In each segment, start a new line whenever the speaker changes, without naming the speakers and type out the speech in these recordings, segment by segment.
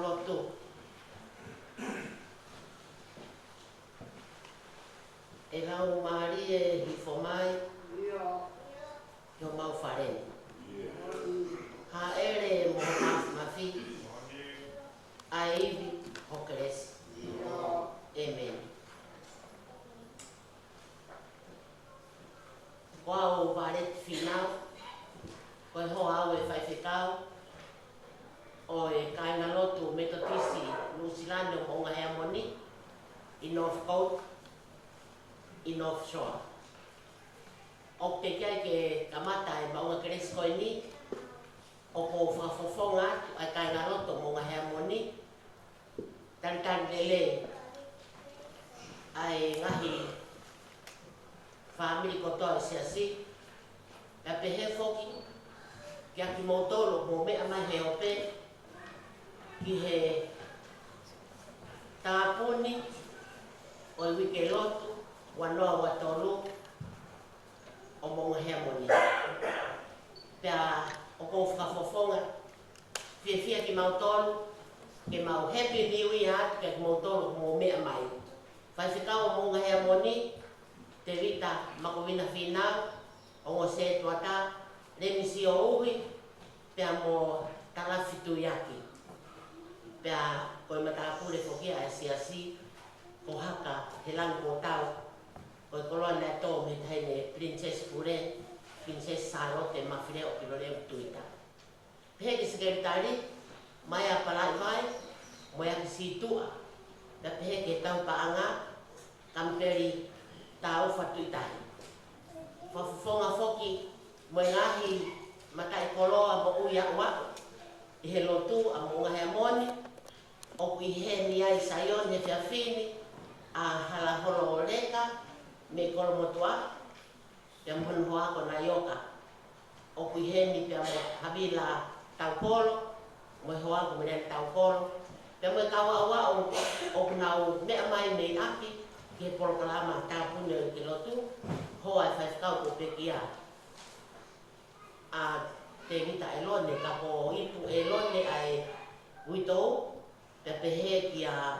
Lotu. E lau maari e hifomai yo mau whare. Ha ere mo mafi a iwi hokeres. Amen. Wao ware finau koe hoa au e whaiwhekau o e kainga lotu metotisi Nusilani o ngā hea moni i Northcote i North Shore. O te kia ke kamata e maunga keresi koe ni o ko whafofonga a kainga lotu o ngā hea moni tari lele ai ngahi whaamiri kotoa e siasi e pehe foki kia ki motolo mo mea mai he ope ki he tāpuni o i wike lotu wanoa watolu o monga hea moni. Pea o kou whakafofonga fia ki mautolu ke mau happy new year ke mautolu mo mea mai. Whaiwhikau o monga hea moni te rita makowina whinau o ngo se tuata remisi o uhi pea mo talafitu yaki. Pea koe matakapure whokia e siasi ko haka he langu o tau koe koloa nea tō me taine Princess Pure, Princess Charlotte mawhire o Piloreu tuita. Pehe ki sekeritari, mai a palai vai, mo ia ki situa. Pea pehe ke tau paanga, kamperi tau whatuitahi. Whafufonga whoki, mo ngahi matai koloa mo uia ua, i he lotu a mo ngahea moni, o kui he ni ai sayon he whiawhini a hala holo o leka me kolo motua pia mhonu hoa ko na yoka o kui he ni pia mo habila tau kolo mo hoa ko mene tau kolo pia mo kawa awa o kunau mea mai me aki ke polo kalama tāpune o ki lotu hoa e whaifkau ko pekia a te vita e lone ka po ipu e lone ai uitou te pehe ki a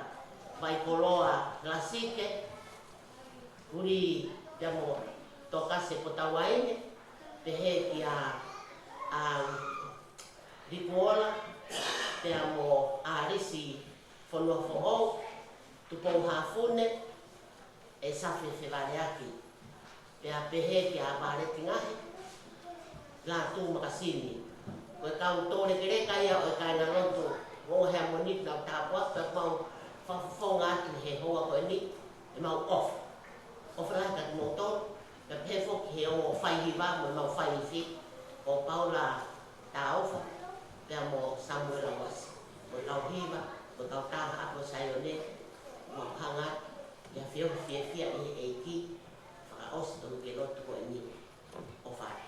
Waikoloa Klasike, uri te mo tokase potawaine, pehe ki a Rikuola, te mo a risi whanua whohou, tupou hafune, e safi whewaleaki. Te a pehe ki a Mareti ngahi, la tū makasini. Koe kau tōre kereka ia o e kaina lotu, o hea moni tau tāpua, pia mau whawhonga atu he hoa koe ni, e mau off. Off lai ka ki motor, pia pehe whoki he o whaihiwa, mo mau whaihiwi, o Paula Tāofa, pia mo Samuel Awasi. Mo tau hiwa, mo tau tāha apo Sayone, mo hanga, ia whio fia i he eiki, osi o ke lotu ko ni o whare.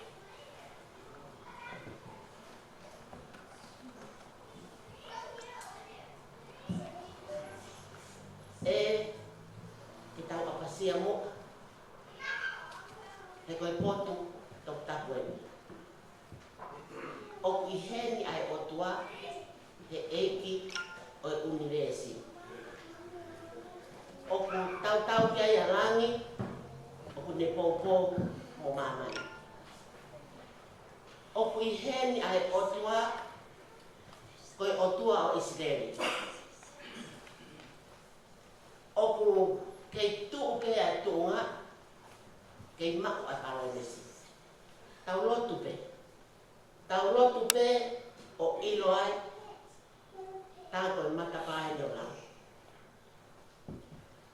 E ki tau apasia mo he koe potu tok tapu e ni. O ki heni ai o tua he eiki o e universi. O ku tau ki ai alangi o ku ne pōpō mo mamai. O ku i heni ai o tua koe o tua o Israeli. O ku kei tuu ke ai tuunga kei mako ai Palonesi. Tau lotu pe. Tau lotu pe o ilo ai tā koe matapae no lau.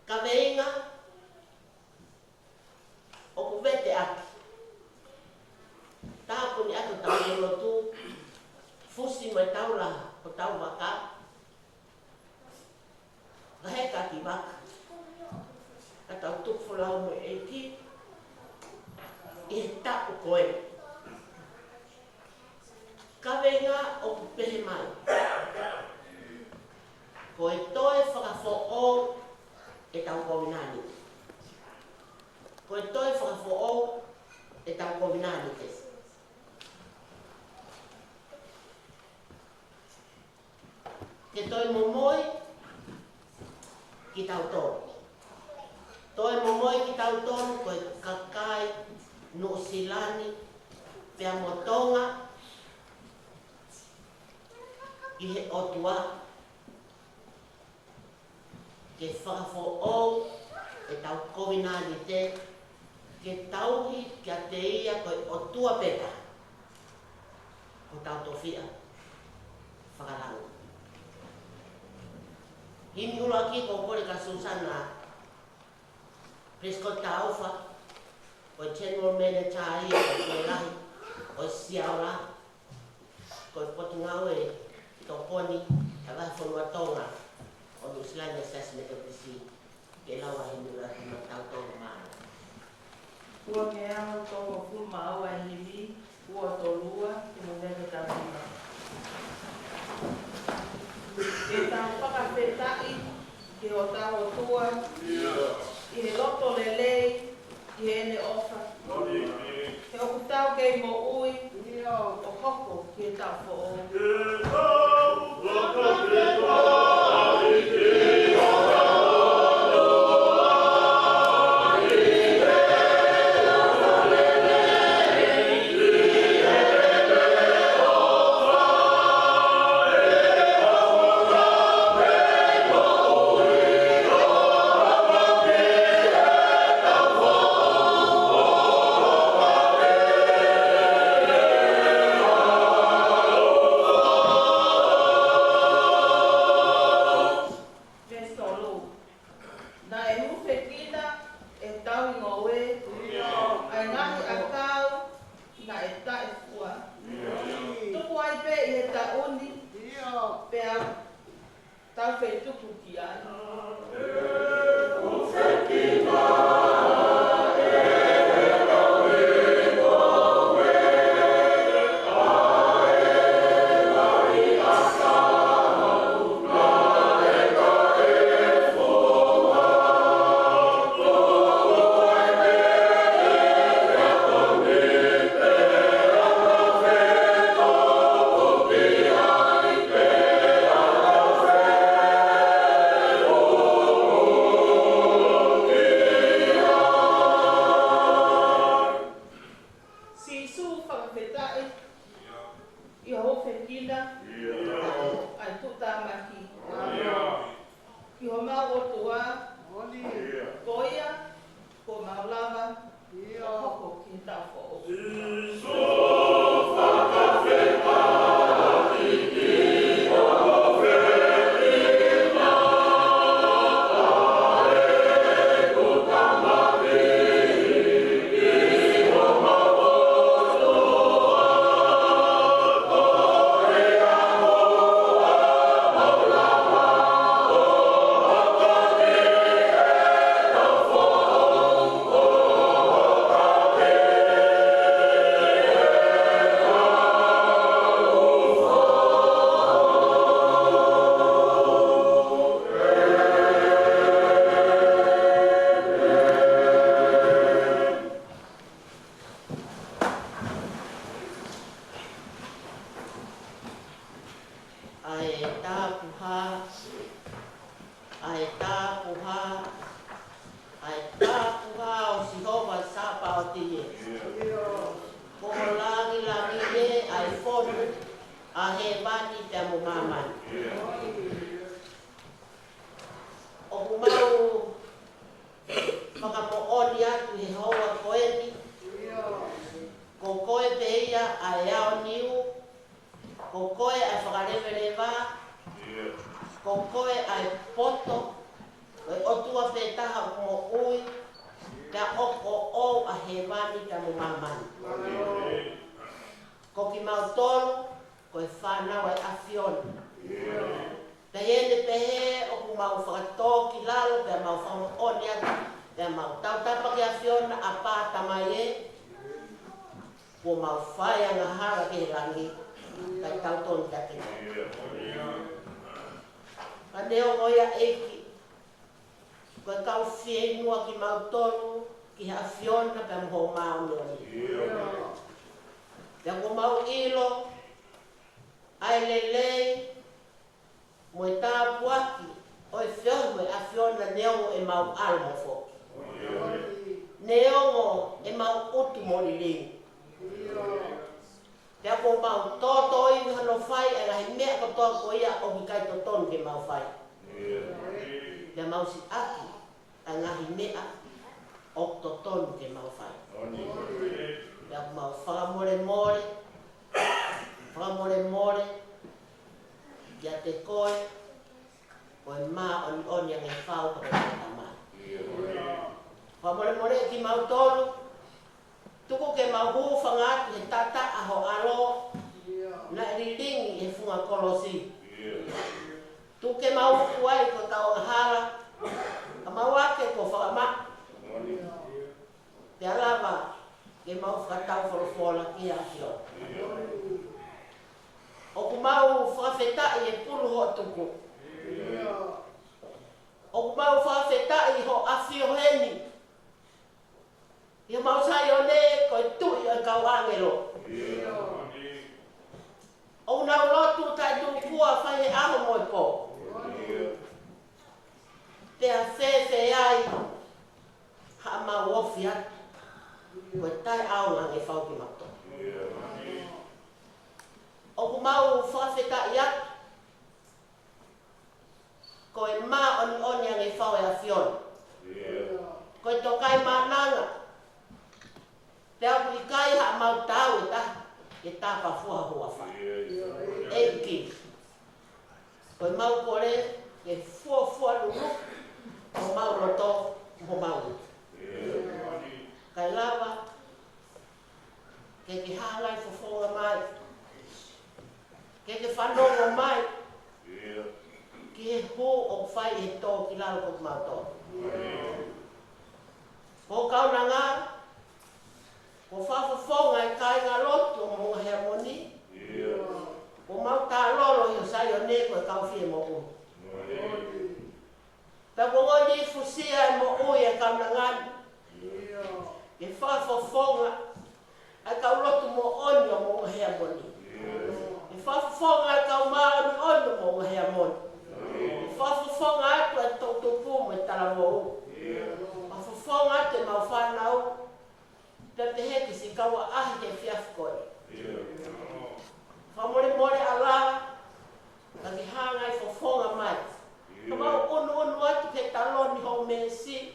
Ka veinga o ku vete aki. Tā kuni atu tau lotu fusi mai tau laha o tau waka. Kaheka ki waka. Ka tau tuku lau mo e ki. I he tapu koe. Ka venga o ku pehe mai. Ko e toe whakafo o e tau kowinani. Ko e toe whakafo o e tau kowinani te. Ke toi momoi ki tau tonu. Toi momoi ki tau tonu ko e kakai no silani pea motonga i he otua ke whakafo o e tau kovinani te ke tauhi kia te ia ko e otua peta ko tau tofia whakarangu. Himi ula ki ko kore ka Susana Prescott Taufa o General Manager ia o koe lahi o Siaura ko e potungau e toponi a wahi whanua tonga o New Zealand Assessment of the Sea ke lawa himi ula ki matau tonga maa.
Ua ke ao tō fu mau e liwi, ua tō lua, ki mo neve tāwhima. E tau whakawhetai, ki o tau o tua, i he loto lelei, i he ene ofa. He oku tau kei mo ui, o hoko ki e tau fo o.
whakatie. Ko langi e ai whonu a he mani te mo mamani. O kumau whakamooni atu he hoa koeni. Ko koe te ia a eao niu. Ko koe ai whakarewerewa. Ko koe ai poto. Koe otua whetaha mo ui. Te oko o a he mani te mo mamani. Ko ki mau tolu. Koe whanau ai awhiona. Te hene pehe o ku mau whakatō ki lalo. Te mau whakamooni atu. Te mau tautapa ki awhiona a pāta mai e. Ko mau whai anga hara ke rangi. Kai tautoni ka te. Ka neo ngoia eki. Koe kau whienua ki mau tonu. Ki ha whiona pe mho mau noni. Te ko mau ilo. Ai lelei. Moe tā puaki. Oi whio me a whiona neo e mau almo foki. Neo e mau utu mori ringi. Te ko mau toto i hano whai e rahi mea katoa ko ia o ki kai totonu ke mau whai. Te mau si aki a ngahi mea o totonu ke mau whai. Te ko mau whakamore more. Whakamore more. Ia te koe. Koe maa oni oni ang e whau ka koe ta maa. Whakamore more ki mau tonu. Tuku ke mau hu whangatu he tata aho alo na riringi he funga kolosi. Tuku ke mau kuai ko tau ngahara. Ka mau ake ko whakama. Te alava ke mau whakatau wholofola ki a hio. O ku mau whakawhetai e puru ho tuku. O ku mau whakawhetai ho awhio heni. Ia mau sai o ne koe tui o kau angelo. O nau lotu tai tu kua whai he aho moi po. Te a whewhe ai ha mau ofi atu. Koe tai aunga nge whau ki mato. O ku mau whawhetai atu. Koe maa oni oni a nge whau e a whiona. Koe tokai mananga. Te au i kai ha mau tau e ta. E ta pa fuha hua wha. Eki. Koe mau kore. E fua lulu. O mau roto. Ho mau. Kai lava. Ke ki hangai fofonga mai. Ke whanongo mai. Ke ho o whai e tō ki lalo ko mau tō. Ko kau na ngā. Ko whawhawhonga e kai ngā lotu o mga hermoni. Ko mau tā lolo i o sai o ne koe kau whie mo u. Ta ko ngoi ni fusia e mo u e kau na ngani. E whawhawhonga e kau lotu mo oni o mga hermoni. E whawhawhonga e kau maa oni o mga hermoni. E whawhawhonga atu e tautupu mo e tala mo u. Whawhawhonga atu e mau whanau. Te heki si kaua ahi ke whiafu koe. Whamore more ala, ka ki hanga i whawhonga mai. Ka mau unu atu ke taloni hau me si.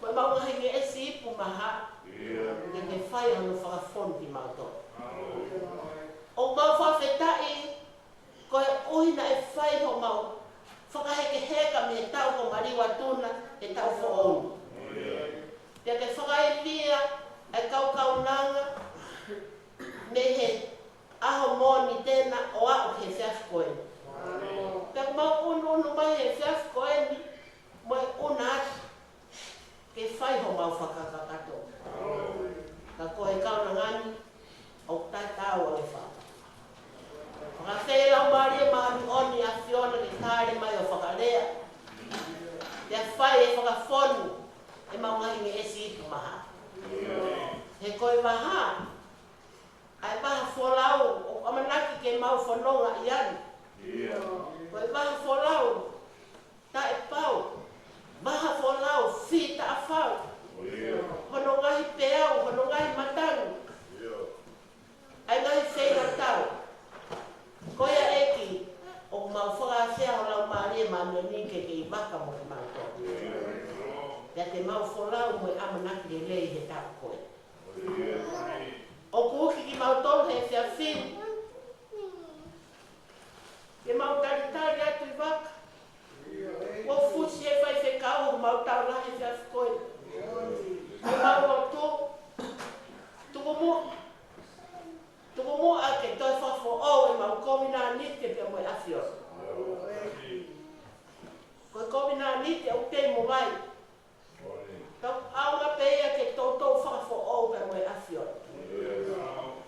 Koe mau ngahi nge esi ipu maha. Ke ke whai hanu whakafonu ki mau tō. O mau whawhetai, koe uhina e whai ho mau. Whakaheke heka me tau ko mariwa tuna e tau whaonu. Te ke whakai lia e kau nanga me he aho mōni tēnā o au he whiafu koeni. Te mau unu mai he whiafu koeni mo e una atu ke whai ho mau whakakakato. Ka koe kau na ngani o tai tau o e whau. Whakawhela o maria maami oni a whiona ke tāre mai o whakalea. Te whai e whakafonu e mau ngai nge esi ipu maha. He koe maha. Ai maha wholau o amanaki ke mau whanonga i ani. Koe maha wholau ta e pau. Maha wholau whita a whau. Hono ngahi koe. O kuki ki mautolu he fia fili. E mautalitari atu I waka. O fusi e fai whekau o mautau lahi fia koe. E maulotu. Tuku mu a ke toi whafo o e mau komina nite pia moe afio. Koe komina nite au te mo vai. Tau aunga peia ke tautou whakafo o pia moe afio.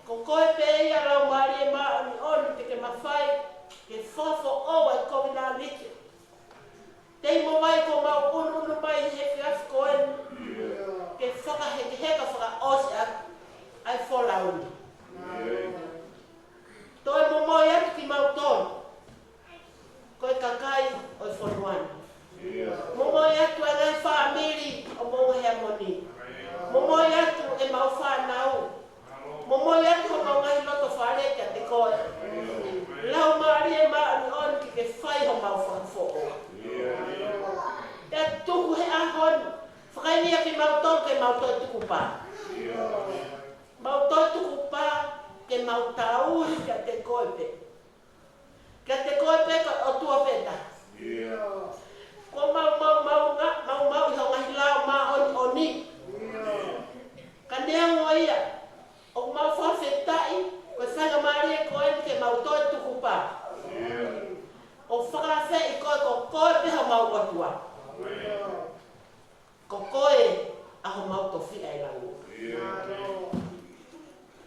Ko koe peia lau maari e maa ni oni te ke mawhai ke whafo o e komina nite. Te mo vai ko mau unu mai he fiaf koen. Ke whakaheke heka whaka osi aku. Ai wholauni. Toi mo moi atu ki mautonu. Koe kakai o I whonuani. Mo moi atu e ngai whaamiri o monga hea moni. Mo moi atu e mau whanau. Mo moi atu o mau ngai loto wharekia te koe. Lau maari e maa ni on ki ke whai ho mau whakafo. Te tuku he ahoni. Whakainia ki mautonu ke mautoi tuku pā. Mautoi tuku pā ke mautauri ka te koepe. Ka te koepe ka o tua peta. Ko mau I hongahi lao maa oni. Ka neango ia. O mau whawhetai. Ko whanga maari e koen ke mautoi tuku pā. O whakawhe I koe ko koepe ha mau atua. Ko koe aho mau tofi ai langu.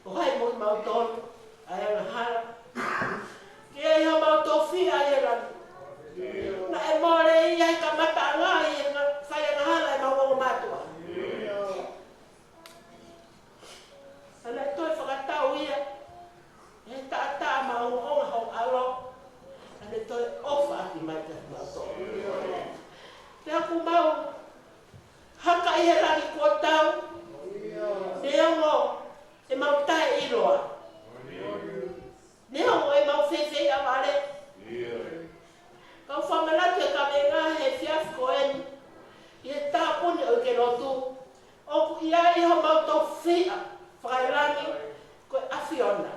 O hai mo mau tonu, ai ana hala. Ke ai ho mau tofi ai langu. Na e more I ai ka mata ngai I nga whai ana hala e mau o matua. Ana toi whakatau ia. E ta mau onga ho alo. Ana toi ofa aki mai ka mau tonu. Te aku mau haka I he rangi kua tau. Neongo e mau tae iloa. Neongo e mau whewhei a wale. Kau whamalatu e ka me ngā he fiaf koen. I he tāpuni o ke rotu. Oku I ai ho mau tau whia. Whakairangi koe awhiona.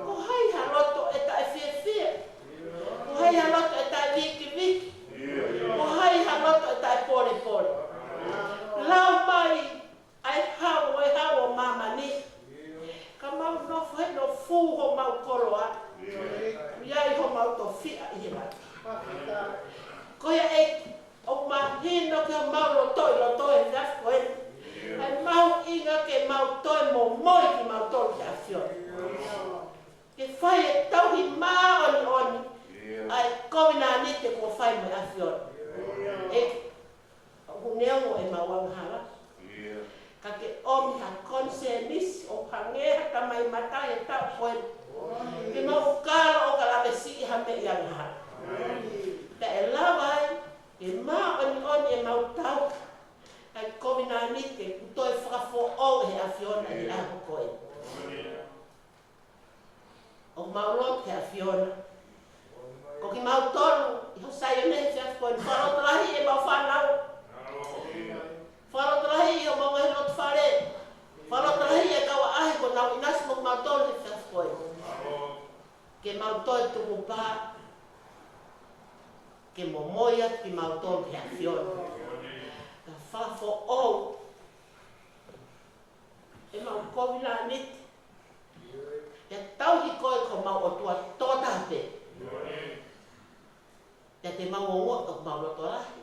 Ko hai ha roto e tae whia. Ko hai ha roto e tae wiki. Ko hai ha roto e tae pore. Lau mai ai hao e hao mama ni. Ka mau no fai no fu ho mau koroa. Iai ho mau to fia I he mai. Ko ia e o ma hino ke mau lo toi jas koe. Ai mau inga ke mau toi mo moi ki mau toi ki afio. Ke fai e tauhi maa oni. Ai komina ni te ko fai mo afio. E neongo e mawang hala. Ka ke omi ha konsenis o pangeha ka mai mata e tau koe. Ke mau kala o ka lawe si ha me iang hala. Ka e lawai, ke maa oni e mau tau. Kai komina ni te kutoi whakafo o he awhiona I aho koe. O maulot ke awhiona. Ko ki mau tonu, I ho sayone he fiaf koe. Wharotrahi e mau whanau. Wharotrahi I o mau ngai lot whare. Wharotrahi e kawa ahi ko nau inasi mo mau tonu he fiaf koe. Ke mau toi tuku pā. Ke mo moia ki mau tonu he awhiona. Ka whafo o. E mau kovina niti. Ia tauhi koe ko mau o tua tōta hape. Ia te mau o ngota mau loto rahi.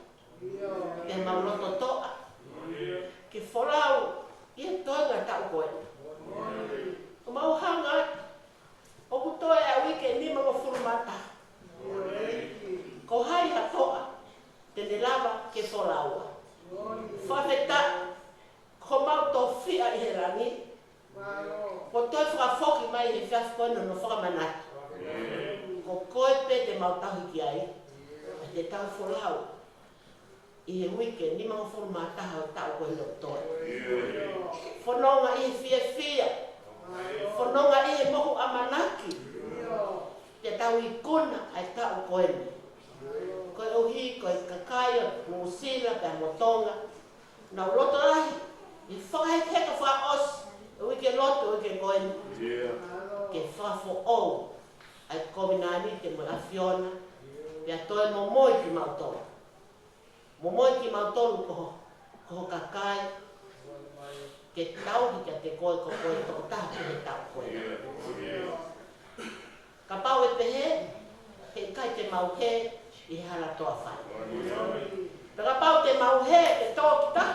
Ia mau loto toa. Ke wholau, ia toinga tau koe. O mau hanga, o kutoe a wike ni mga furumata. Ko hai ha toa, tene lava ke wholaua. Whawheta, ko mau tō whia I he rangi. Ko toi whakafoki mai he whiaf koe no whakamanatu. Ko koe pe te mau tahi ki ai, a te tau wholau. I he wike ni mga furumata o tau koe no toi. Whanonga I he whia. Whanonga I he mohu amanaki. Te tau I kuna ai tau koe ni. Koe uhi, koe kakaya, musila, pe motonga. Nau roto rahi, I whakaheke whaos, ui ke loto, ui ke koen, ke whafo o, ai kominani te mo awhiona, pia toi momoi ki mautolu. Momoi ki mautolu koho kakai, ke tau ki te koe ko koe toko taha ki he tau koe. Ka pau e pehe, he kai te mau he i hala toa whai. Ka pau te mau he e tō ki taha,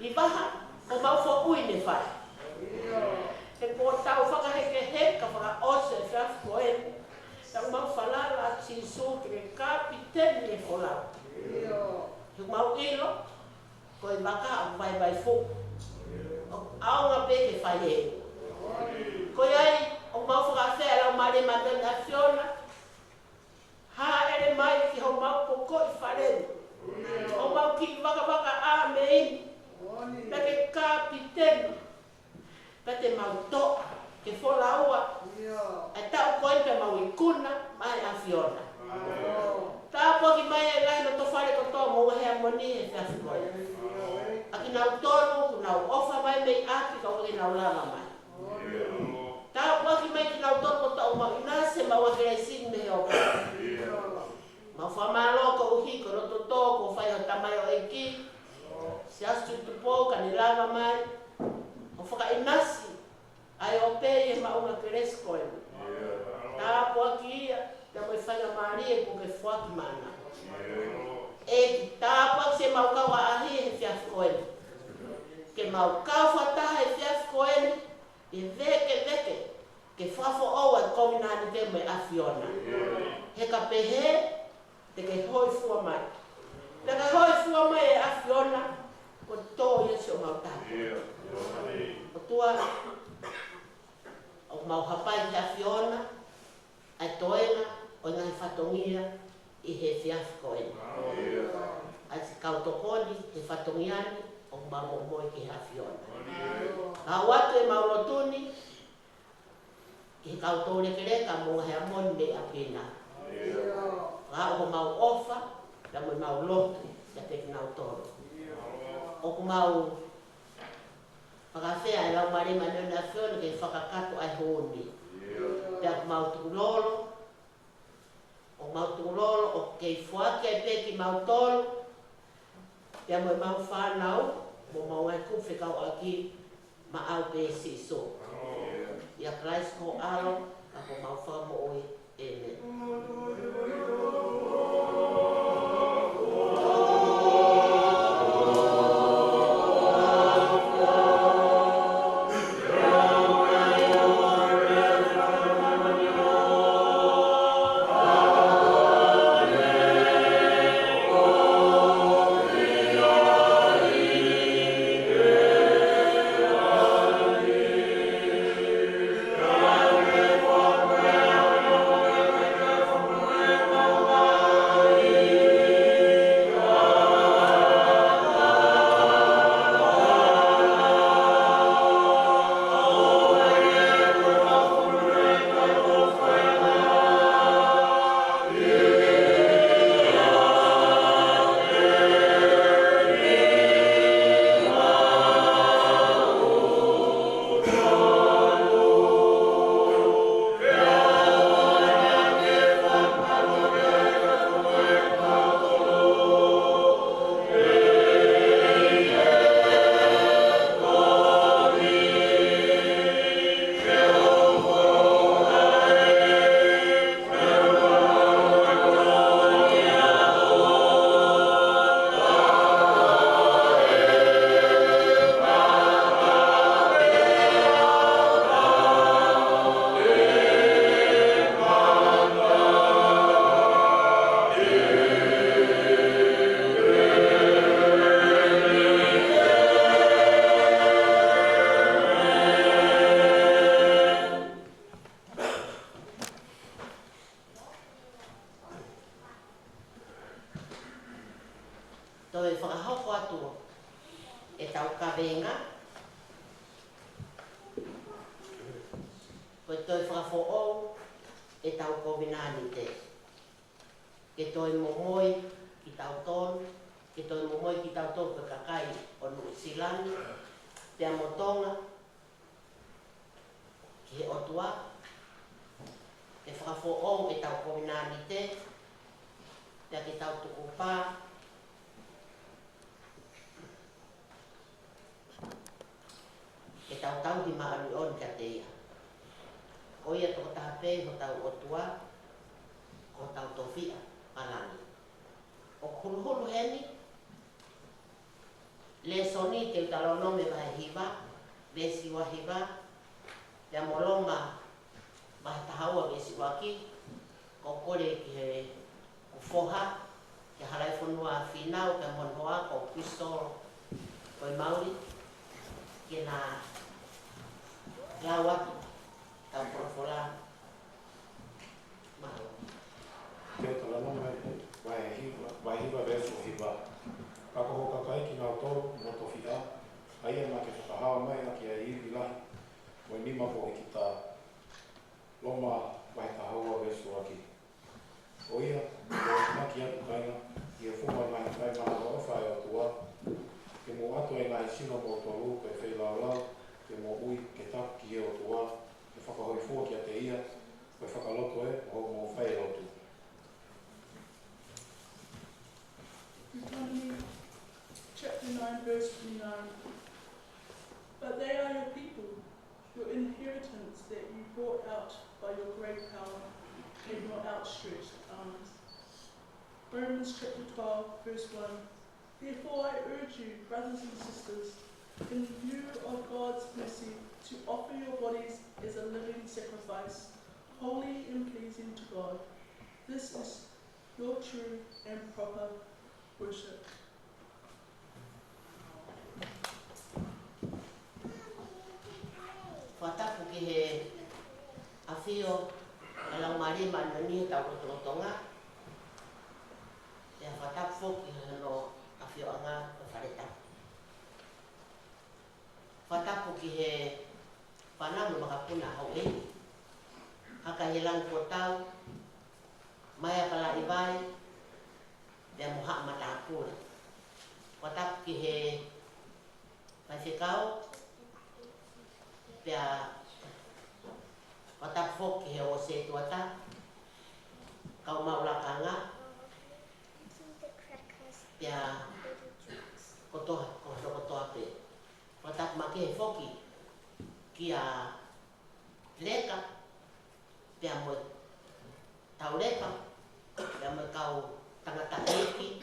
i waha o mau fo ui ne whai. He ko tau whakaheke he ka whaka ose e whiafu koe, tau mau whalala si su ke kapi teni e wholau. He mau ilo, koe waka a vai vai fu. Aonga pe ke whai e. Koe ai, o mau whakawhea lau mare mandani a whiona, ha ere mai ki ho mau poko i whareni. O mau ki waka waka a me ini, peke kapi teni, peke mau toa, ke wholaua, e tau koe pe mau i kuna, mai a whiona. Tā poki mai e lai no to whare ko tō mō hea moni e whiafu koe. Aki nau tōru, ku nau ofa mai mei aki ka waki nau lava mai. Tā poki mai ki nau tōru ko tō mau inase mau a kere sin me o koe. Mau whamalo ko uhi ko roto tō ko whai o tamai o eki. Se astu tupo ka ni lava mai. O whaka inasi, ai o pe e maunga kere skoe. Tā poki ia. Te moi whainga maari e ko ke whaki mana. E ki tāpak se mau kawa ahi e whiafu koeni. Ke mau kau whataha e whiafu koeni, e veke, ke whafo au e kominani te me a whiona. He ka pehe, te ke hoi fua mai. Te ka hoi fua mai e a whiona, ko tō Yesu o mau tāpu. O tua, o mau hapai te a whiona, ai toenga, o ngai whatongia i he whiafu koeni. Ai se kautokoni, he whatongiani, o mamo moi ki ha whiona. Ka watu e maurotuni, ki he kautore kereka mō hea monde a pina. Ka o mau ofa, la mo mau lotu, ya te kinau toro. O ku mau whakawhea e lau marima nuna whiona ke whakakato ai honi. Pea ku mau tukulolo, o mau tukulolo, o kei whuaki ai pe ki mau tolu, pea mo mau whanau, mo mau ai kuwhi kau aki, ma au pe si so. Ia Christ ko alo, ako mau whamo oi, amen. Toi whakahoko atua e tau kawenga. Koe toi whakafo'ou e tau kovinani te. Ke toi momoi ki tau tonu, ke toi momoi ki tau tonu ka kakai o New Zealand, pia motonga, ki he otua, ke whakafo e tau kominanite, pia ki tau tuku pā, ke tau hi maari on ka te ia. O ia toko tahape ho tau otua, ho tau tofia, alani. O kuruhuru heni, le soni te utalonome vai hiva, le siwa hiva, ya molonga vai tahaua ve siwa ki, ko kore ki he kufoha, ke halai whanua whinau, ke monhoa, ko pistol, ko i Mauri, ke na lawatu, tau profola, maho.
Te utalonome vai hiva versus hiva. Kako hoka kai ki ngā toro, mo tofia, aia mā ke whakahawa mai a ki a iwi lahi, mo i nima ko ki tā loma vai tahaua vesu aki. O ia, ko i maki atu kainga, i a whuma mai kai mana o whai o tua, ke mo atu e ngai sino mo toru, ke whai lau, ke mo ui, ke tak ki e o tua, ke whakahoi fua ki a te ia, ke whakaloto e, o mo whai lotu.
Deuteronomy chapter 9, verse 29. But they are your people, your inheritance that you brought out by your great power and your outstretched arms. Romans chapter 12, verse 1. Therefore I urge you, brothers and sisters, in view of God's mercy, to offer your bodies as a living sacrifice, holy and pleasing to God. This is your true and proper worship.
Whatapu ki he awhio e lau marima nani he tau rotonga. Te whatapu ki he no awhio anga o whareta. Whatapu ki he whanamu makapuna hau e. Haka he lang ko tau, mai a kala i vai, te moha matapura. Whatapu ki he whaiwhekau, pia watapu ki he o se tuata, kau maulakanga, pia kotoa pe. Watapu maki he foki ki a leka, pia mo tau leka, pia mo kau tangata eki,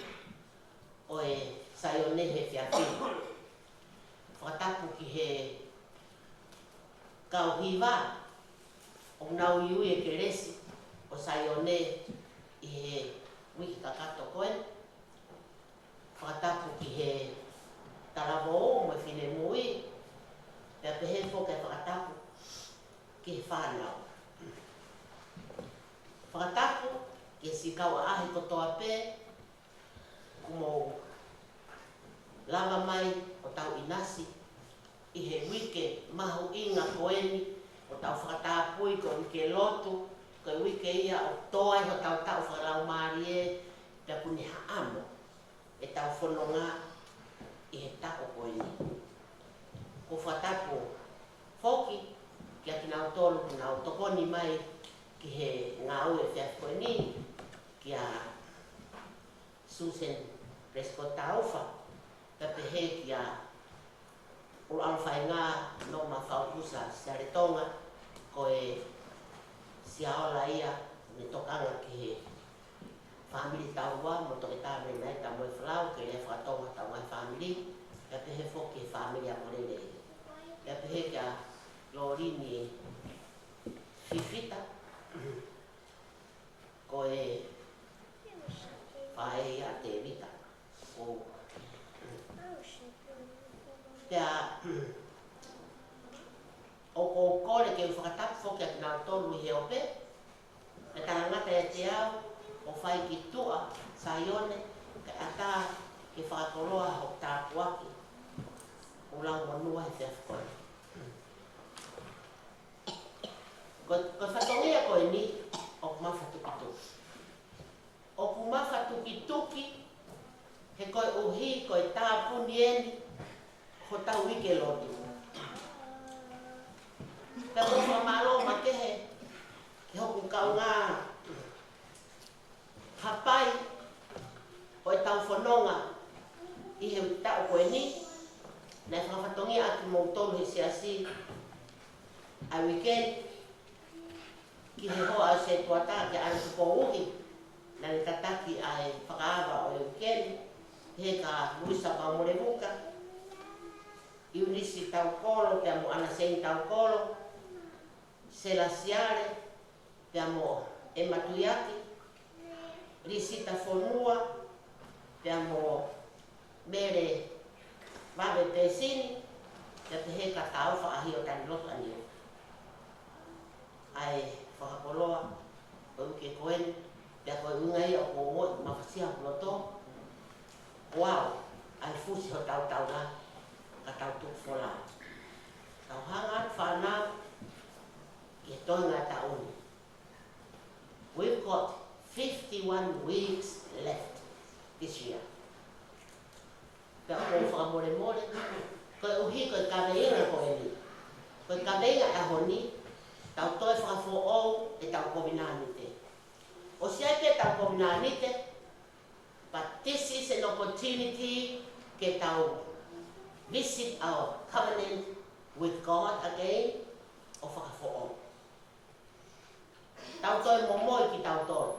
o e saione he whiawhi. Watapu ki he kau hiwa, o nau iu e ke resi, o saione i he wiki kakato koe. Whakatapu ki he talawo o mo whine mui, pia pehe fōke whakatapu ki he whānau. Whakatapu ki si kau a ahi kotoa pē, kumo lava mai o tau inasi, i he wike mahu inga koeni o tau whakatapui ko wike lotu, ko wike ia o toa i ho tau tau whakalau maari e, pia kuni haamo e tau whanonga i he tako koeni. Ko whatapu whoki ki a ki nau tolu ki nau tokoni mai ki he ngā ue whiaf koeni ki a Susan Prescott Taufa, pia pehe ki a o alwhai ngā no ma whaukusa Saretonga ko e siaola ia me tokanga ki he whamiri taua mo toke tāme mai ta moe whalau ke lea whakatonga tau mai whamiri pia pehe whoki he whamiri a morele pia pehe kia Lorini Fifita ko e whae a te rita ko pia o kore ke whakatapu whoki a ki nau tonu i he ope, e tarangata e te au, o whai ki tua, saione, ke ata ke whakatoloa ho tāpuaki, o lau manua he whiawhikoe. Ko whatongia koe ni, o kumawha tuki-tuki. O kumawha tuki-tuki, he koe uhi, koe tāpuni eni, ho tau wike lotu. si ai weekend ki he hoa se tuata ke ana ko uhi na le tataki ai whakaawa o weekend he ka luisa pa mo le muka i unisi tau kolo te amo ana sein tau kolo se la siare te amo e matuyaki risita fonua te amo mere vabe pesini te te he ka tau whaahi o tani loto anio ai whakapoloa o uke koen te koe ungai o ko mo mawhasia loto wow ai fusi ho tau tau la ka tau tuk fola tau hangat whanau ki he toinga tauni. We've got 51 weeks left this year. Ka ko whakamore more, koe uhi koe kaweinga koe ni. Koe kaweinga e honi, tau toi whakafo ou e tau kovinanite. O siai ke tau kovinanite, but this is an opportunity ke tau visit our covenant with God again, o whakafo ou. Tau toi momoi ki tau toi.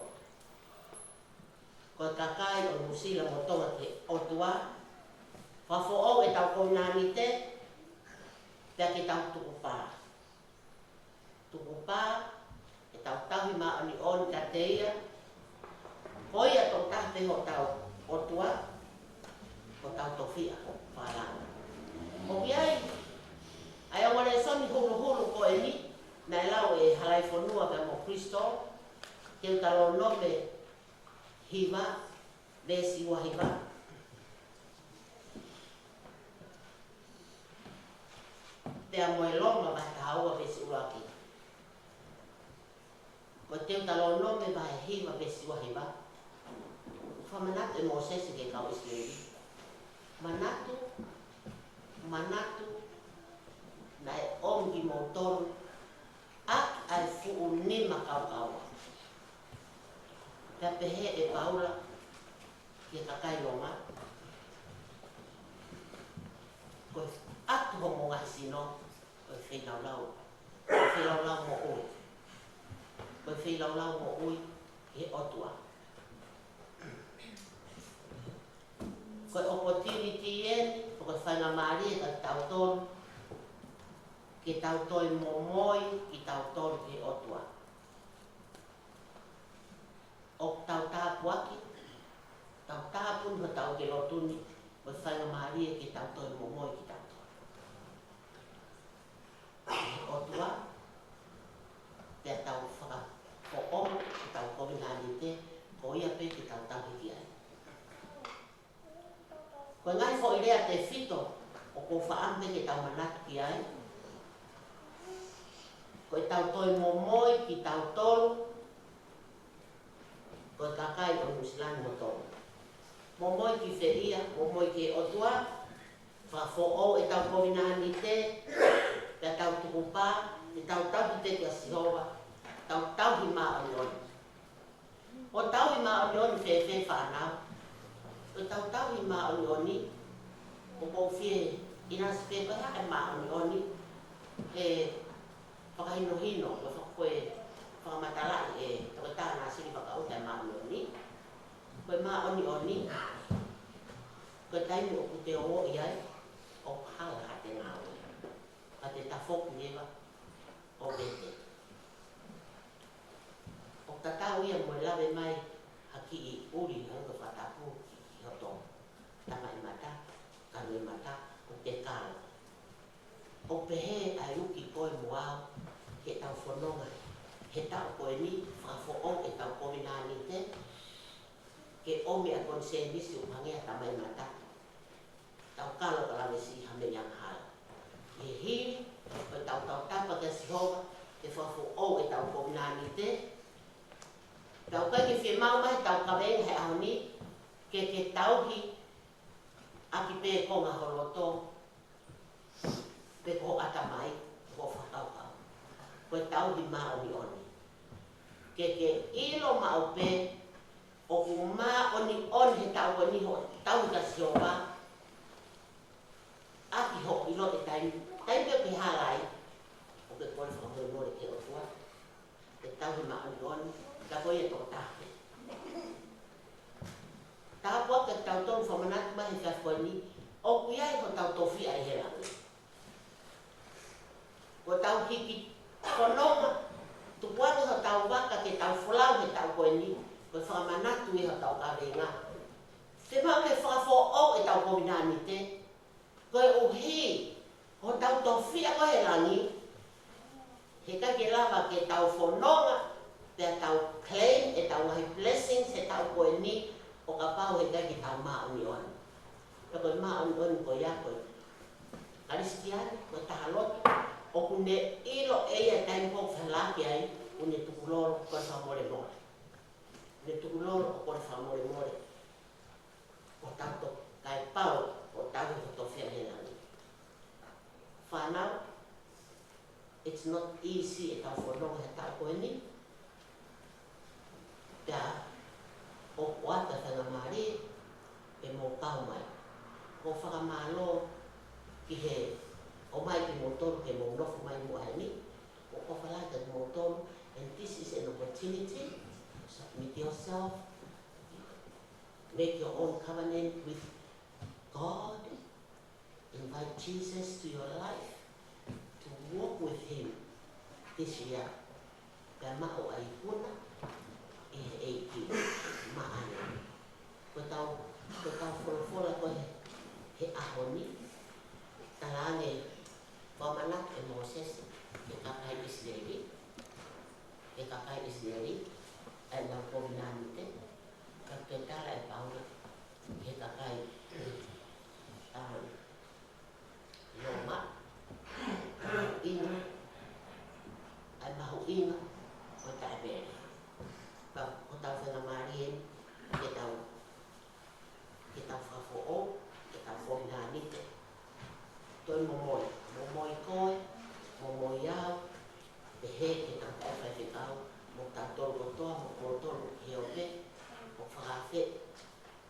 Koe kakai o musila mo tonga ke otua. Whafo au e tau koinani te, te ke tau tukupa. Tukupa, e tau tahi maa ni on ka teia. Koi a tau tahte ho tau otua, ho tau tofia, whalanga. Hoki ai, ai o wane soni hulu hulu ko e ni, nai lau e halai whanua ka mo Kristo, te utalo nome hiva, vesi ua hiva. Te amo e loma vai ta haua vesi ua ki. Ko te utalo nome vai hiva vesi ua hiva. Whamanatu e Mosese ke kau Israeli. Manatu, na e ongi mo toru, ak ai fuu nima kau kau. Ka pehe e paula ki kakai longa. Ko atu homo ngai sino, ko whenau lau. Ko whenau lau mo ui. Ko whenau lau mo ui ki he otua. Ko opportunity yen, ko whainga maari e ka tau tonu, ki tau toi momoi ki tau tonu ki he otua. O tau tāpuaki, tau tāpun ho tau ke lotuni, o whainga maari ki tau toi momoi ki tau toi. O tua, te tau whaka o omo ki tau kovinani te, ko ia pe ki tau tau hiki ai. Ko ngai fo idea te fito, o ko whaampe ki tau manatu ki ai. Ko tau toi momoi ki tau tolu, ko kakai o Nusilani mo tolu. Momoi ki wheria, momoi ki otua, whafo o e tau kovinani te, te tau tukupa, te tau tau te ki a Sihova, tau hi maa o nioni. O tau hi maa o nioni whewhe whanau. O tau hi maa o nioni, o kou whie ina se whewha e maa o nioni, e whakahino hino, o whakakoe whakamatalai e toketaa nā siri whakauta e maa o nioni. Koe maa o nioni, koe taimi o kute o iai, o hala ha te ngā oi. Ka te tafoku ewa o bete. O tatau ia mo lawe mai haki i uri hanga whatapu ki hoto. Tama i mata, kanu i mata, o te kāla. O pehe ai uki koe muau, he tau whanonga. He tau koe ni, whafo o e tau kovinani te, ke omi a konsenisi o hangea tama i mata. Tau kāla ka lawe si hame yang hala. He hiri, o tau tapa ka Sihova, te whafo o e tau kovinani te. Tau kai ki whi mau mai, tau kawenga he ahoni, ke tauhi, aki pe ko ngā holoto, pe ko ata mai, ko whakau kau. Koe tauhi maa oni oni. Ke ilo mau pe, o ku maa oni oni he tau oni ho, tau ka Sihova, aki ho ilo e taimi pe pe hala tau he maonion, ka koe e tō tāke. Tā pua ke tau tonu whamanatu mahi ka koe ni, o kui ai ko tau tofi ai he rangi. Ko tau hiki whanonga, tupuani ho tau waka ke tau whulau he tau koe ni, ko whamanatu i ho tau ka renga. Te mau ke whakafo o e tau kominani te, koe uhi, ho tau tofia koe he rangi, he ka ke lava ke tau whanonga, te tau claim, e tau ngahi blessings, he tau koe ni, o ka pau he ka ke tau mauni on. Ka koe mauni on koe ia koe. Aristiani, koe tahaloti, o kune ilo eia taim kong whalaki ai, une tukuloro koe whamore more. Ne tukuloro o koe whamore more. O tato kai pau, o tau he tofia he rangi. Whanau, it's not easy e tau whanonga he tau koe ni. Pea, o kuata whanga maari, e mō kau mai. Ko whakamalo ki he, o mai ki mō toru ke mō nofu mai mua he ni. O ko whalata ki mō toru, and this is an opportunity to submit yourself, make your own covenant with God, invite Jesus to your life, to walk with Him this year. Pea mao ai puna, e eiki maana. Ko tau wholofola koe he ahoni, talane wamanak e Moses, e kakai Israeli, e nau kominani te, ka te tala e pauna, he kakai Roma, inga, ai mahu inga, o ta e bere. Ko tau whenga marien, ke tau whakafo ke tau whominani te. Toi momoi koe, momoi au, te he ke tau tawhai whikau, mo tau tolu kotoa, mo kōtolu he o pe, mo whakawhe,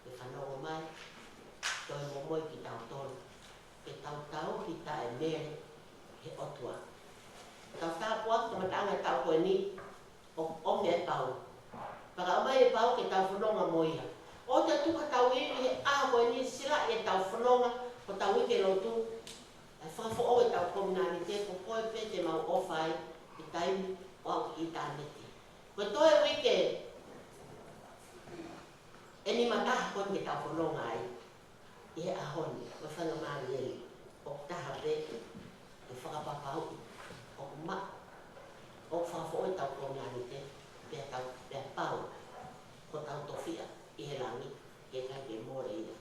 ke whanongo mai, toi momoi ki tau tolu, ke tau ki ta e mere, he otua. Tau tāpua, tamatanga tau koe ni, o me e pau. Paka amai e pau ke tau whanonga moia. O te tuka tau iwi he aha koe ni sila e tau whanonga, ko tau ike lotu, e whakafo o e tau kominani te, ko koe pe te mau ofai, i taimi o au ki tāneti. Ko toe wike, e ni mataha koe ke tau whanonga ai, i he ahoni, ko whangamani e, o taha pe, e whakapapau, o ma, o whakafo o e tau kominani te, pe pau, ko tau tofia, i he rangi, e kai ke more ina.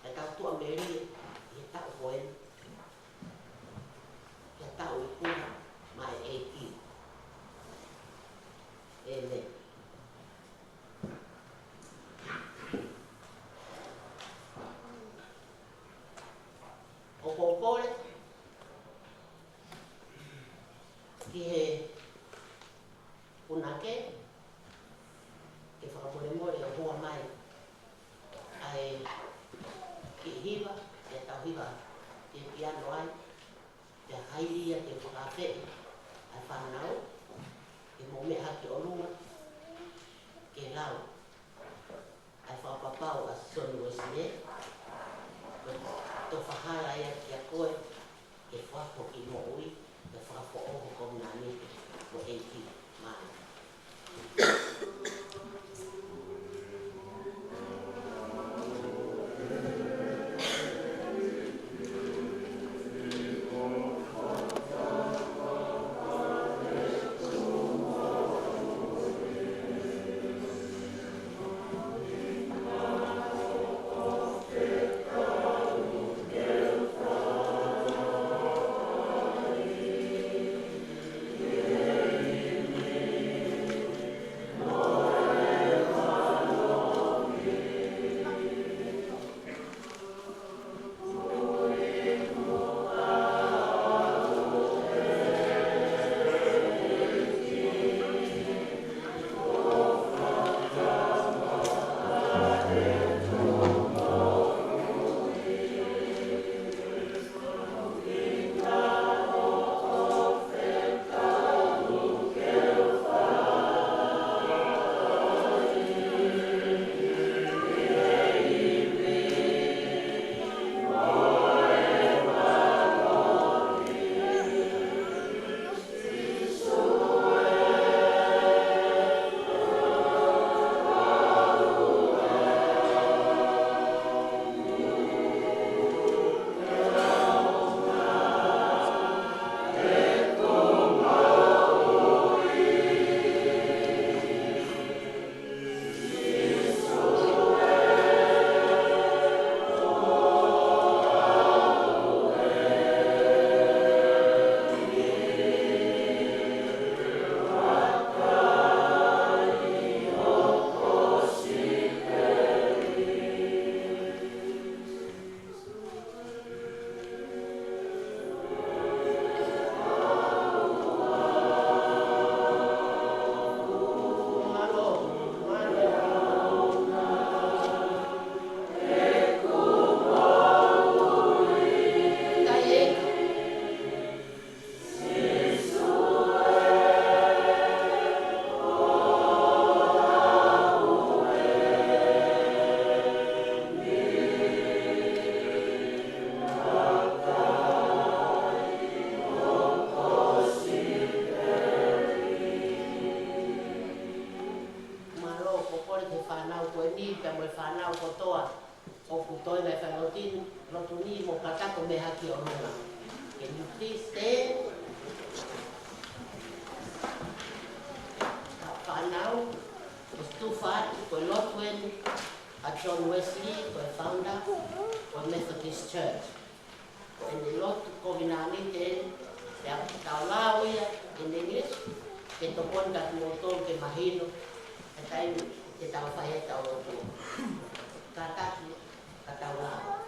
E tau tua meri, i tau koen, e tau i kuna, mai e ki. E me. O kōpore, ki he punake, ke whakamore o hoa mai, ai ki hiva, e tau hiva, ke piano ai, te hairia te whakawhe, ai whanau, ke mō mea haki o runga, ke lau, ai whakapapau a sonu o sine, to whahara ia ki a koe, ke whako ki mo ui, ke whakafo oho kominani, mo eiki mai. whanau kotoa o kutoi mai whanotini, rotuni mo katako me haki o runga. Can you please stand? Whanau, os tu whātu koe Lotwen, a John Wesley, koe founder o Methodist Church. E ni lotu kovinani te tau lao ia in English, ke topon kat motor ke mahino, e tai ke tau whae tau lotu. Kataki, ka tau lao.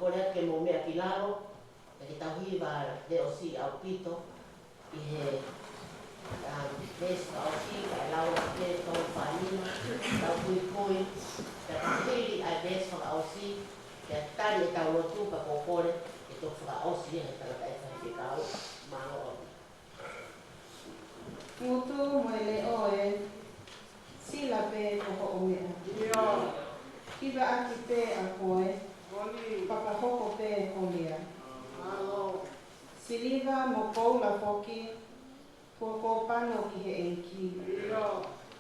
kore ke mo mea ki lalo, e tau hiwa le o si au pito, i he Nesta au si, kai lau te tau whanima, tau kui, te pahiri ai nesta au si, te tani e tau lotu pa kokore, e tau whaka au si e tangata e whahi kau, mano o.
Ngutu mo le oe, sila pe koko o mea. Kiwa aki pe a koe, papahoko pe e kolea. Siliva mo koula foki, koko pano ki he enki.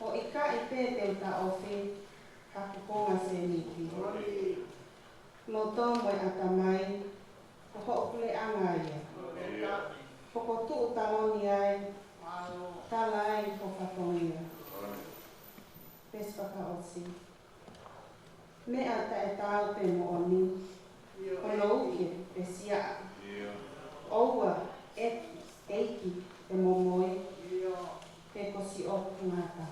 O ika i pe te uta ofi, hakukonga se niki. Loto mo e atamai, koko okule angaia. Koko tu utaloni ai, tala ai kofatongia. Pespaka osi. Mea ta e tau pe mo oni, o louke pe sia. Oua, eiki, te momoi, pe kosi o ngata.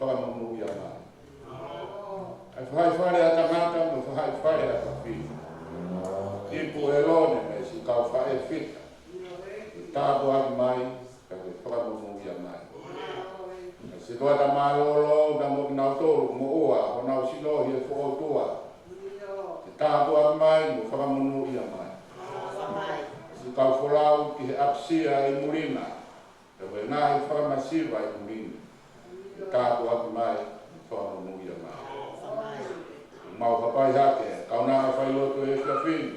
whakamungu ia mai. Ai whai a tamata mo whai a kafi. Ipu e lone me si kau whae fita. Tāpu aki mai, ka te whakamungu ia mai. Se toa ta mālolo, na mo nau tōru mo ua, o nau sino hi e whakautua. Te tāpu aki mai, mo whakamungu ia mai. Si kau wholau ki he apsia i murina. Te wē nā i whakamasiwa i murina. Te tāpu aki mai, mo whakamungu ia mai. Mau hapai hake, kau nā whailoto e whiawhini.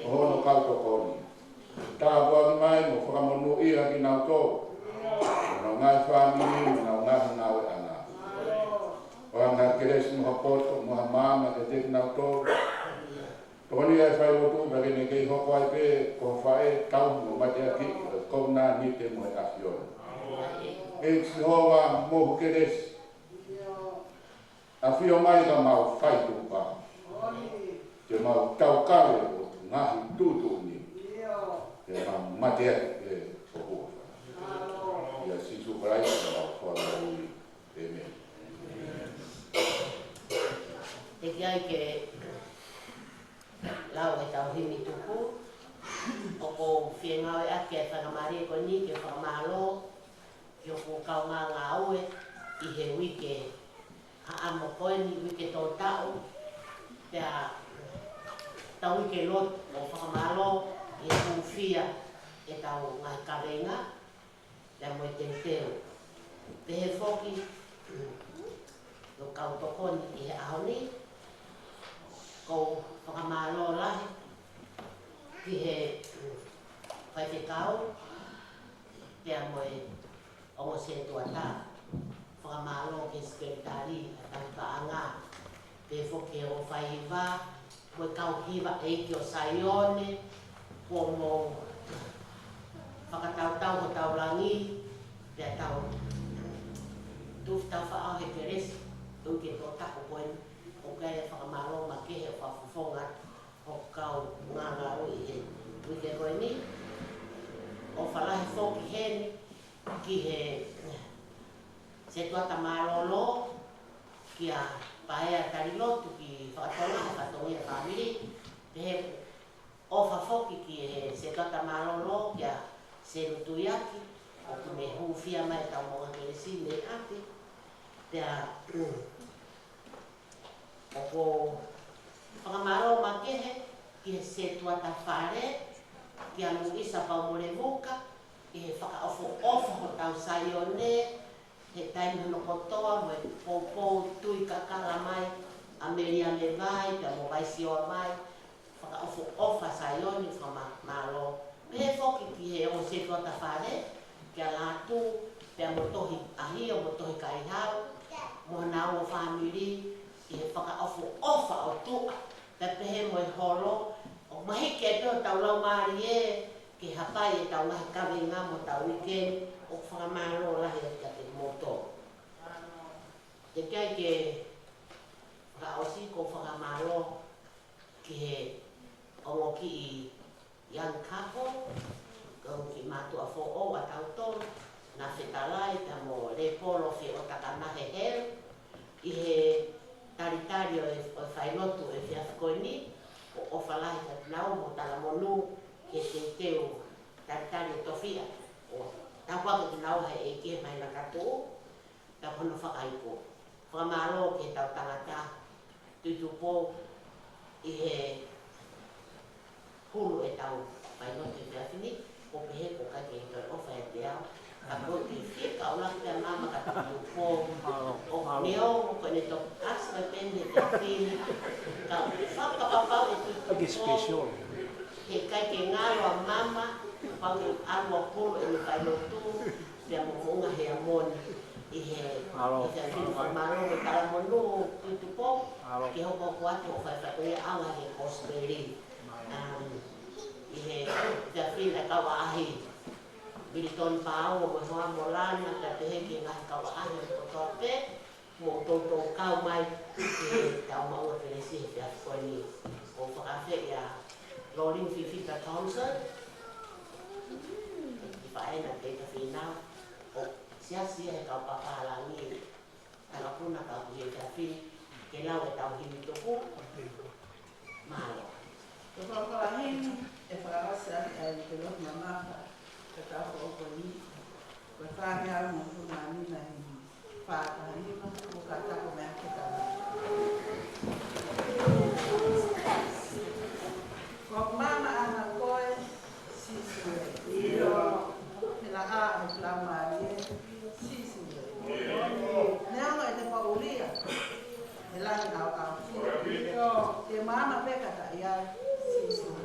O hono kau tokoni. Tāpu aki mai, mo whakamungu ia ki nau tōru. Nau ngai whamiri, nau ngai ngau e anga. O anga keresi moha poto, moha mama, te te nau tōru. Tōni ai whailotu, bagi ne kei hoko ai pē, ko whae tau mo mate aki, o kou nā ni te moe ahiona. E si hoa mohu keresi. A whio mai ka mau whaitu pa. Te mau tau kare o ngahi tūtu ni. Te mau mate aki e hoko. Ia sisu karai ka mau whara ui. Amen.
Te kiai ke lau e tau himi tuku. O ko whiengau e ake e whakamari e ko ni ke whakamalo. Ki o ko kau ngā ngā ue. I he wike a amo koeni, wike tō tau. Te a tau wike lot o whakamalo. I e kuwhia e tau ngai karenga. Te a moe te teo. Te he whoki. No kau tokoni i he ahoni. Ko whakamalo lahi. Ki he whai te kau. Te a moe ongo se tuata. Whakamalo ke sekretari a tau ka anga. Te whoki o whai hiwa. Moe kau hiwa eiki o Saione. Ko mo whakatau-tau ho tau rangi. Te a tau tuf tau whaau he keresi. Uke tō tako koen. O kai e whakamalo ma ke he whawhawhonga. O kau nganga ui he uke koen ni. O whalahi whoki heni. Ki he se tuata malolo. Ki a paea tarilotu ki whakatonga he whatongi e whamiri. Te he o whawhoki ki he se tuata malolo. Ki a se rutuyaki. O ki me huwhia mai tau monga keresi me ati. Te a o ko whakamaro ma kehe ki he se tuata whare. Ki a Luisa Paumorevuka. Ki he whakaofo ho tau Saione. He taimi hono kotoa mo e pōpō tui kakala mai. Ameria me vai, te mo vaisi oa mai. Whakaofo ofa Saione whakamaro. Me he whoki ki he o se tuata whare. Ki a lātu, te a motohi ahi o motohi kaihau. Mo nao o whamiri. I he whakaofo ofa o tua. Te pehe mo e holo. O mahike e peo tau lau maari e. Ki hapai e tau lahi kawenga mo tau weekend. O whakamaro lahi e ka te moto. Te kai ke whakaosi ko whakamaro. Ki he ongo ki i young couple. Kau ki mātua fo o a tau tonu. Na whetalai ta mo le polo whi o takana he hero. I he taritari o whailotu e whiawhikoini. O whalahi ka tinau mo tala monu. Ke te teo taritari e tofia. O tāpua ka tinau he e ke mai na katu. Ta hono whakaipo. Whakamaro ke tau tangata. Tutupo i he hulu e tau whailotu e whiawhini. O pehe ko ka ke toi ofa e te au. Ka koti whia ka ula ki a mama ka tutupo. O neo ko ne toku kasi ka pende te whini. Ka whakapapau e tutupo. He kai ke ngaro a mama. Pangu arua pulu e ni whailotu. Pia mumunga he amoni. I he whini whamaro e tala monu tutupo. Ke hoko kuatu o whaiwhakoe ala he kosperi. I he whini e kawa ahi. Biliton pāo mo hoa mo lana ka te heki ngahi kawa ahi o kotoa pe. Mo tōtou kau mai ke tau maua keresi he whiawhikoe ni. O whakawhi ia Rolling Fifita Thompson. I whaena te ka whinau. O siasia he kau papalangi. Tarapuna ka ku he tafi ke lau e tau himi toku. Malo.
Te whakawahini e whakawasa ai te lohi na maka te tau o koni. Koe whāne au mo tuna nina i whākahanima o ka tako mea te tau. Ko mama ana koe sisue. Te la a e plau marie sisue. Neanga e te paulia. E lani au au fia. Te mama peka ta ia sisue.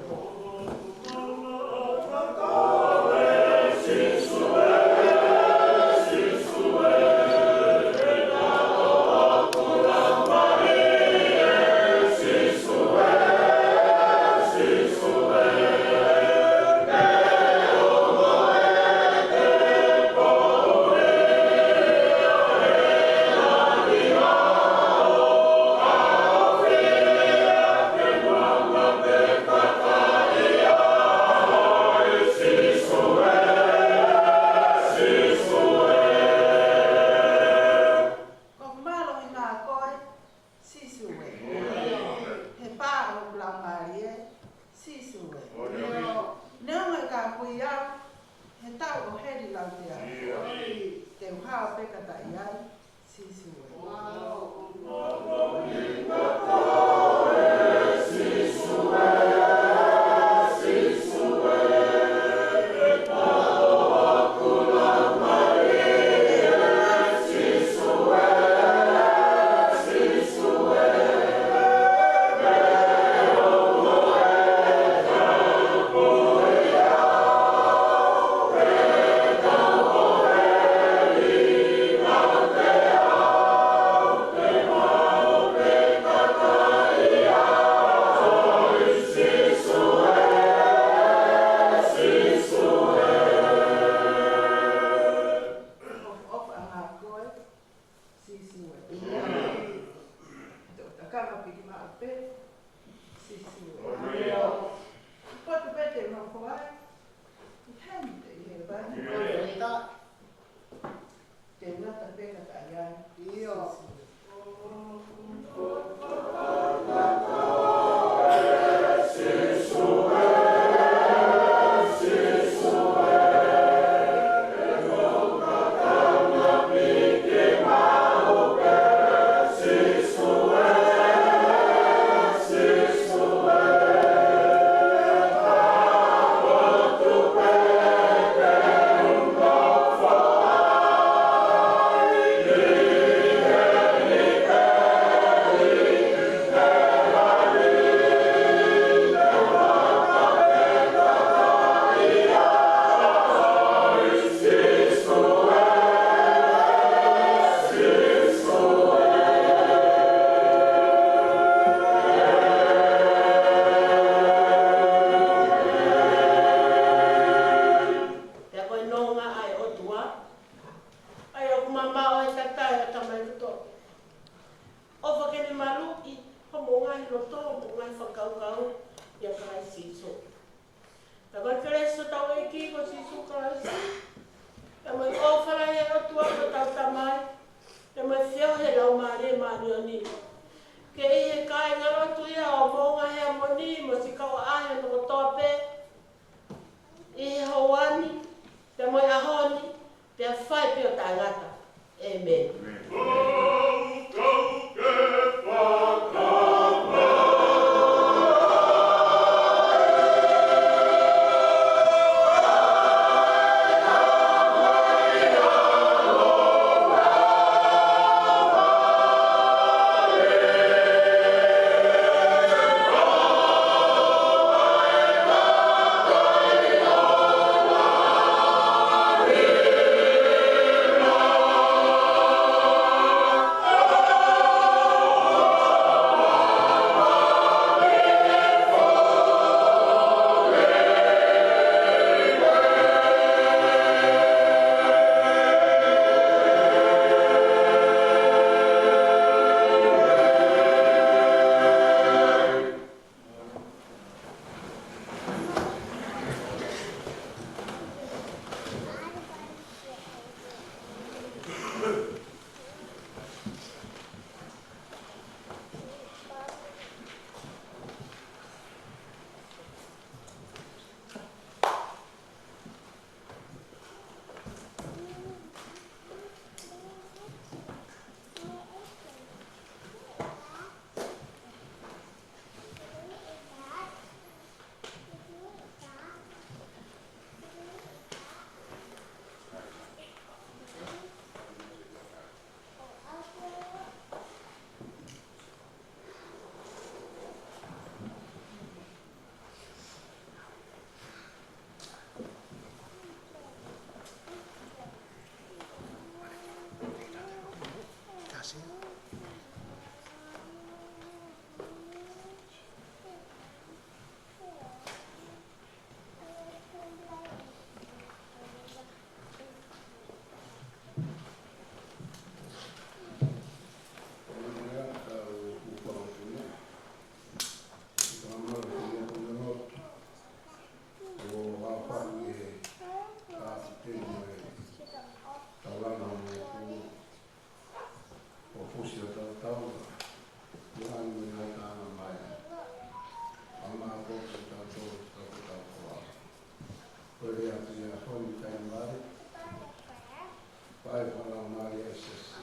ai whanau mari ai sesi.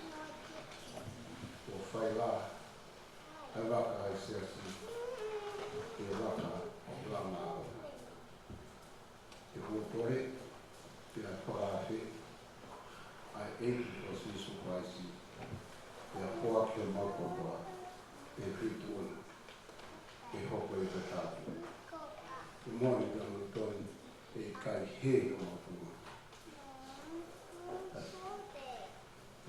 O whai la, ai waka ai sesi. E waka la ngāo. E hōtore, te a whakawhi, ai eki o Sisu Kraisi. E a hoa ki o maukotoa, e whituona, e hoko i te tātu. E moni ka mutoni, e kai he o maukotoa.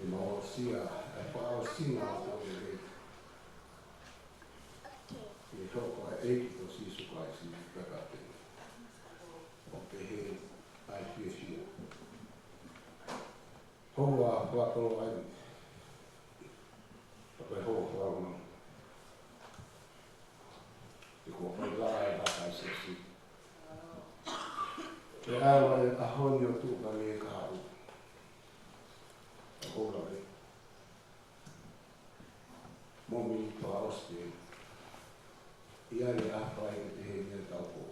E maosia, e whaosinga o tau e rei. E hoko a eki o Sisu Kraisi, i kakate. O te he, ai whiawhia. Hoa whakaro ai. Koe ho whaunga. E ko whai la e haka i sesi. Te awa e ahoni o tūka me e kāu. E hora e. Momi i toa oste. I are ahwai e te hei mea tau po.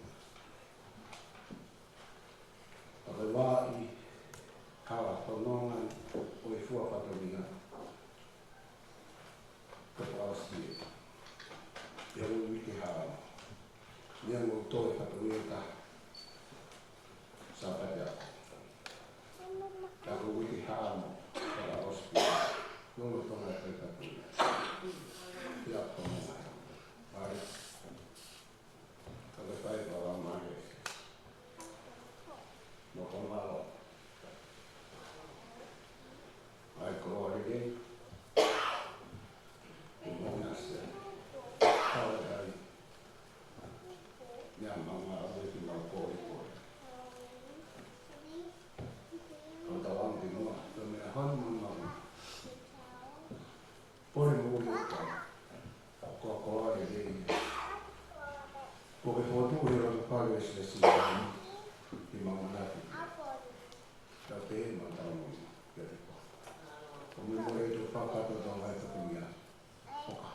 A koe wā i kawa whanonga o e fua whataminga. Kapasiti. Ya wiki hao. Nia mo toe katueta. Sapaya. Ya wiki hao. Para hospital. No lo toma te katueta. Ya como. Vale. Kada pai para mare. No como. Ai ko ore.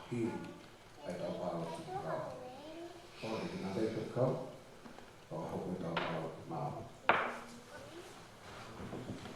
He